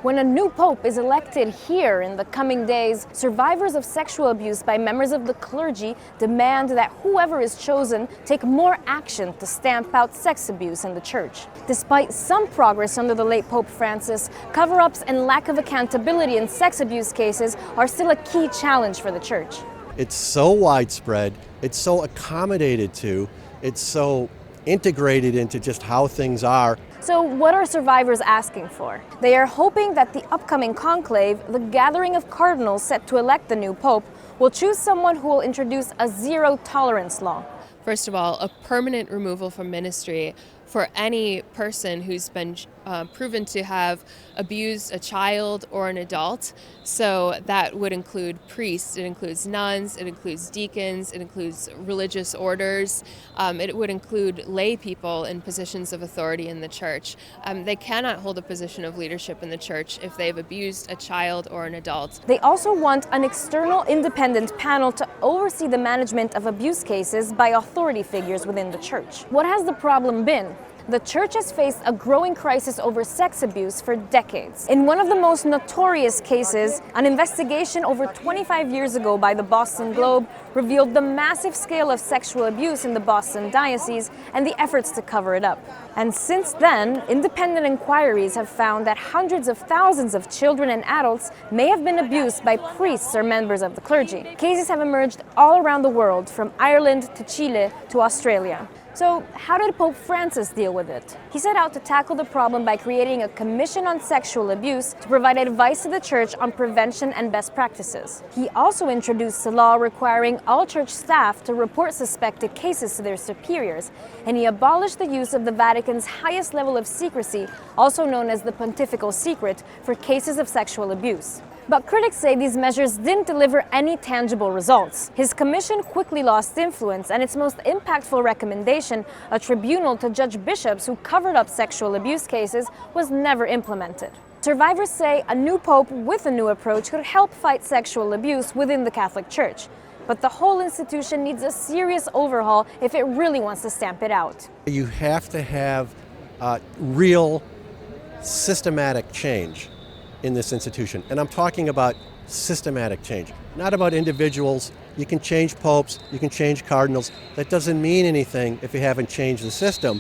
When a new pope is elected here in the coming days, survivors of sexual abuse by members of the clergy demand that whoever is chosen take more action to stamp out sex abuse in the church. Despite some progress under the late Pope Francis, cover-ups and lack of accountability in sex abuse cases are still a key challenge for the church. It's so widespread, it's so accommodated to, it's so integrated into just how things are. So what are survivors asking for? They are hoping that the upcoming conclave, the gathering of cardinals set to elect the new pope, will choose someone who will introduce a zero-tolerance law. First of all, a permanent removal from ministry for any person who's been proven to have abused a child or an adult. So that would include priests, it includes nuns, it includes deacons, it includes religious orders, it would include lay people in positions of authority in the church. They cannot hold a position of leadership in the church if they've abused a child or an adult. They also want an external independent panel to oversee the management of abuse cases by authority figures within the church. What has the problem been? The church has faced a growing crisis over sex abuse for decades. In one of the most notorious cases, an investigation over 25 years ago by the Boston Globe revealed the massive scale of sexual abuse in the Boston diocese and the efforts to cover it up. And since then, independent inquiries have found that hundreds of thousands of children and adults may have been abused by priests or members of the clergy. Cases have emerged all around the world, from Ireland to Chile to Australia. So how did Pope Francis deal with it? He set out to tackle the problem by creating a commission on sexual abuse to provide advice to the church on prevention and best practices. He also introduced a law requiring all church staff to report suspected cases to their superiors, and he abolished the use of the Vatican's highest level of secrecy, also known as the pontifical secret, for cases of sexual abuse. But critics say these measures didn't deliver any tangible results. His commission quickly lost influence, and its most impactful recommendation, a tribunal to judge bishops who covered up sexual abuse cases, was never implemented. Survivors say a new pope with a new approach could help fight sexual abuse within the Catholic Church. But the whole institution needs a serious overhaul if it really wants to stamp it out. You have to have real systematic change in this institution. And I'm talking about systematic change, not about individuals. You can change popes, you can change cardinals. That doesn't mean anything if you haven't changed the system.